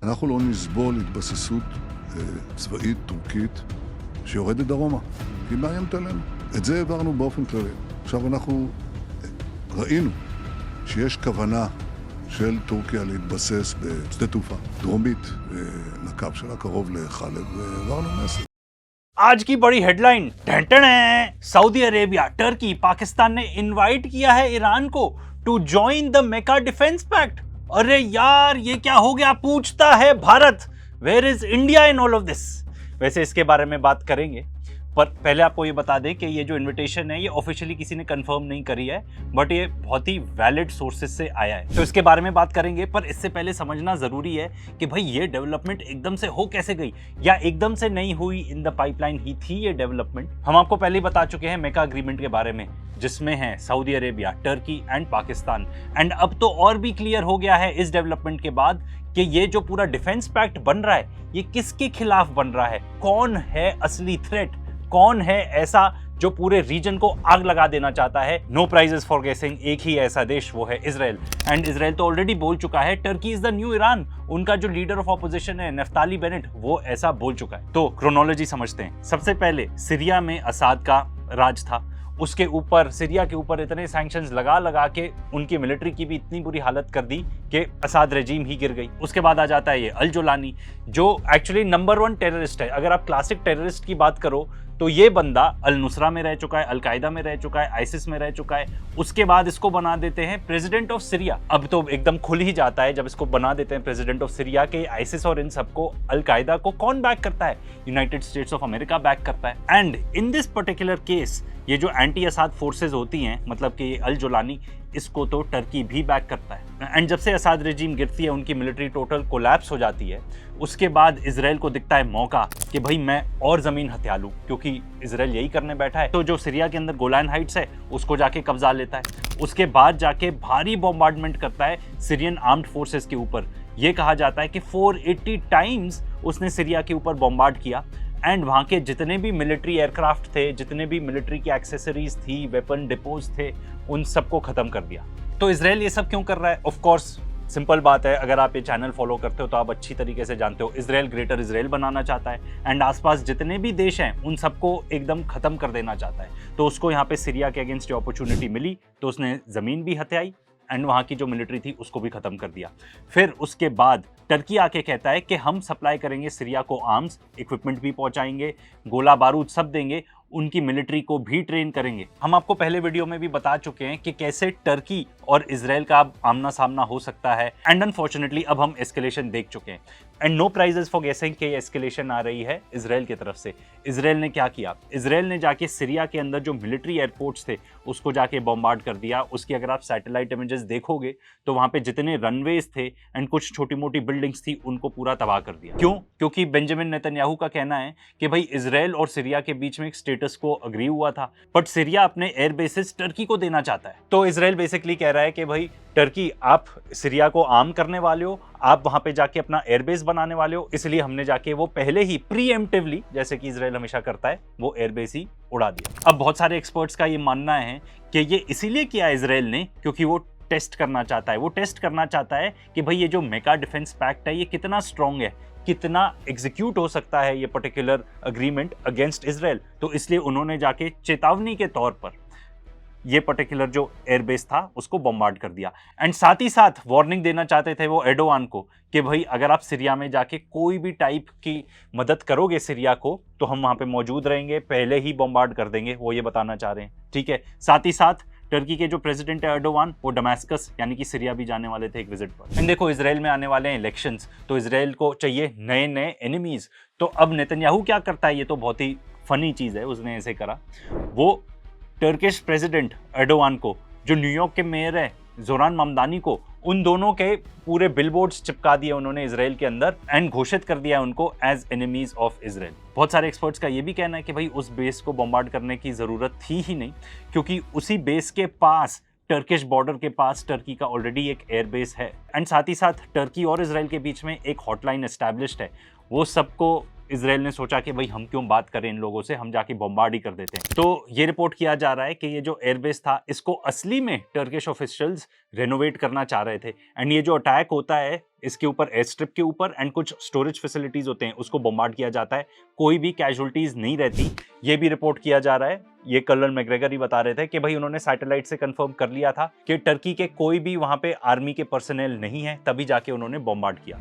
אנחנו לא נסבול התבססות צבאית טורקית שיורדת דרומה, כי היא מאיימת עלינו. את זה העברנו באופן כללי. עכשיו אנחנו ראינו שיש כוונה של טורקיה להתבסס בשדה תעופה דרומית לקו שלה, קרוב לחלב, והעברנו מסר. आज की बड़ी हेडलाइन ढंटन है। सऊदी अरेबिया, टर्की, पाकिस्तान ने इनवाइट किया है ईरान को टू जॉइन द मेका डिफेंस पैक्ट। अरे यार ये क्या हो गया, पूछता है Bharat, where is India in all of this. वैसे इसके बारे में बात करेंगे, पर पहले आपको ये बता दें कि ये जो इनविटेशन है ये ऑफिशियली किसी ने कंफर्म नहीं करी है, बट ये बहुत ही वैलिड सोर्सेज से आया है, तो इसके बारे में बात करेंगे। पर इससे पहले समझना जरूरी है कि भाई ये डेवलपमेंट एकदम से हो कैसे गई, या एकदम से नहीं हुई, इन द पाइपलाइन ही थी ये डेवलपमेंट। हम आपको पहले ही बता चुके हैं मेका अग्रीमेंट के बारे में, जिसमें है Saudi Arabia, Turkey and Pakistan. And अब तो और भी क्लियर हो गया है इस डेवलपमेंट के बाद कि ये जो पूरा डिफेंस पैक्ट बन रहा है ये किसके खिलाफ बन रहा है, कौन है असली थ्रेट, कौन है ऐसा जो पूरे रीजन को आग लगा देना चाहता है। नो प्राइजेस फॉर गेसिंग, एक ही ऐसा देश, वो है इजराइल। एंड इजराइल तो ऑलरेडी बोल चुका है Turkey is the new Iran. उनका जो लीडर ऑफ ऑपोजिशन है नफ्ताली बेनेट, वो ऐसा बोल चुका है। तो क्रोनोलॉजी समझते हैं। सबसे पहले सीरिया में असाद का राज था, उसके ऊपर सीरिया के ऊपर इतने सैंक्शंस लगा लगा के उनकी मिलिट्री की भी इतनी बुरी हालत कर दी कि असाद रेजीम ही गिर गई। उसके बाद आ जाता है ये अल जोलानी, जो एक्चुअली नंबर 1 टेररिस्ट है। अगर आप क्लासिक टेररिस्ट की बात करो तो ये बंदा अल नुसरा में रह चुका है, अल कायदा में रह चुका है, आइसिस में रह चुका है। उसके बाद इसको बना देते हैं प्रेसिडेंट ऑफ सीरिया। अब तो एकदम खुल ही जाता है जब इसको बना देते हैं प्रेसिडेंट ऑफ सीरिया के। आइसिस और इन सबको, अल कायदा को कौन बैक करता है? United states of America back करता है। And in this particular case ये जो एंटी असाद फोर्सेज होती हैं, मतलब कि अल जोलानी, इसको तो टर्की भी बैक करता है। एंड जब से असाद रेजीम गिरती है, उनकी मिलिट्री टोटल कोलैप्स हो जाती है, उसके बाद इजराइल को दिखता है मौका कि भाई मैं और जमीन हथिया लूं, क्योंकि इजराइल यही करने बैठा है। तो जो सीरिया के अंदर गोलान हाइट्स है उसको जाके कब्जा लेता है। उसके बाद जाके भारी बॉम्बार्डमेंट करता है सीरियन आर्म्ड फोर्सेस के ऊपर। ये कहा जाता है कि 480 टाइम्स उसने सीरिया के ऊपर बॉम्बार्ड किया। एंड वहाँ के जितने भी मिलिट्री एयरक्राफ्ट थे, जितने भी मिलिट्री की एक्सेसरीज थी, वेपन डिपोज थे, उन सबको खत्म कर दिया। तो इजराइल ये सब क्यों कर रहा है? ऑफ कोर्स सिंपल बात है, अगर आप ये चैनल फॉलो करते हो तो आप अच्छी तरीके से जानते हो, इजराइल ग्रेटर इजराइल बनाना चाहता है एंड आसपास जितने भी देश हैं उन सबको एकदम खत्म कर देना चाहता है। तो उसको यहाँ पे सीरिया के अगेंस्ट अपॉर्चुनिटी मिली तो उसने जमीन भी हथियाई एंड वहाँ की जो मिलिट्री थी उसको भी खत्म कर दिया। फिर उसके बाद टर्की आके कहता है कि हम सप्लाई करेंगे सीरिया को आर्म्स, इक्विपमेंट भी पहुंचाएंगे, गोला बारूद सब देंगे, उनकी मिलिट्री को भी ट्रेन करेंगे। हम आपको पहले वीडियो में भी बता चुके हैं कि कैसे टर्की और इजराइल का आमना सामना हो सकता है। एंड अनफॉर्चुनेटली अब हम एस्केलेशन देख चुके हैं। एंड नो प्राइजेस फॉर गेसिंग कि एस्केलेशन आ रही है इजराइल की तरफ से। इजराइल ने क्या किया? इजराइल ने जाके सीरिया के अंदर जो मिलिट्री एयरपोर्ट्स थे उसको जाके बॉम्बार्ड कर दिया। उसकी अगर आप सैटेलाइट इमेजेस देखोगे तो वहां पे जितने रनवेज थे एंड कुछ छोटी मोटी बिल्डिंग्स थी उनको पूरा तबाह कर दिया। क्यों? क्योंकि बेंजामिन नेतन्याहू का कहना है कि भाई इजराइल और सीरिया के बीच में एक स्टेटस को अग्री हुआ था, बट सीरिया अपने एयर बेसिस टर्की को देना चाहता है। तो इजराइल बेसिकली कह रहा है कि भाई टर्की, आप सीरिया को आर्म करने वाले हो, आप वहां पे जाके अपना एयरबेस बनाने वाले हो, इसलिए हमने जाके वो पहले ही प्रीएम्प्टिवली, जैसे कि इजराइल हमेशा करता है, वो एयरबेस ही उड़ा दिया। अब बहुत सारे एक्सपर्ट्स का ये मानना है कि ये इसीलिए किया इजराइल ने क्योंकि वो टेस्ट करना चाहता है। वो टेस्ट करना चाहता है कि भाई ये जो मेका डिफेंस पैक्ट है ये कितना स्ट्रॉन्ग है, कितना एग्जीक्यूट हो सकता है ये पर्टिकुलर अग्रीमेंट अगेंस्ट इजराइल। तो इसलिए उन्होंने जाके चेतावनी के तौर पर ये पर्टिकुलर जो एयरबेस था उसको बॉम्बार्ड कर दिया। एंड साथ ही साथ वार्निंग देना चाहते थे वो एर्डोगान को कि भाई अगर आप सीरिया में जाके कोई भी टाइप की मदद करोगे सीरिया को तो हम वहां पे मौजूद रहेंगे, पहले ही बॉम्बार्ड कर देंगे, वो ये बताना चाह रहे हैं। ठीक है, साथ ही साथ टर्की के जो प्रेसिडेंट है एर्डोगान, वो डमास्कस यानी कि सीरिया भी जाने वाले थे एक विजिट पर। एंड देखो इजराइल में आने वाले हैं इलेक्शंस, तो इजराइल को चाहिए नए नए एनिमीज। तो अब नेतन्याहू क्या करता है, ये तो बहुत ही फनी चीज है, उसने ऐसे करा, वो टर्किश प्रेसिडेंट एर्डोगान को, जो न्यूयॉर्क के मेयर है जोरान ममदानी को, उन दोनों के पूरे बिलबोर्ड्स चिपका दिए उन्होंने इजराइल के अंदर एंड घोषित कर दिया उनको एज एनिमीज ऑफ इजराइल। बहुत सारे एक्सपर्ट्स का ये भी कहना है कि भाई उस बेस को बॉम्बार्ड करने की जरूरत थी ही नहीं, क्योंकि उसी बेस के पास, टर्किश बॉर्डर के पास, टर्की का ऑलरेडी एक एयरबेस है। एंड साथ ही साथ टर्की और इजराइल के बीच में एक हॉटलाइन एस्टैब्लिश्ड है, वो सबको इसराइल ने सोचा कि भाई हम क्यों बात करें इन लोगों से, हम जाके बॉम्बार्ड ही कर देते हैं। तो ये रिपोर्ट किया जा रहा है कि ये जो एयरबेस था इसको असली में टर्किश ऑफिशियल्स रेनोवेट करना चाह रहे थे, एंड ये जो अटैक होता है इसके ऊपर, एयर स्ट्रिप के ऊपर एंड कुछ स्टोरेज फैसिलिटीज होते हैं, उसको बॉम्बार्ड किया जाता है, कोई भी कैजुअलिटीज नहीं रहती। ये भी रिपोर्ट किया जा रहा है, ये कर्नल मैकग्रेगर ही बता रहे थे कि भाई उन्होंने सैटेलाइट से कंफर्म कर लिया था कि टर्की के कोई भी वहां पे आर्मी के पर्सनल नहीं है, तभी जाके उन्होंने बॉम्बार्ड किया।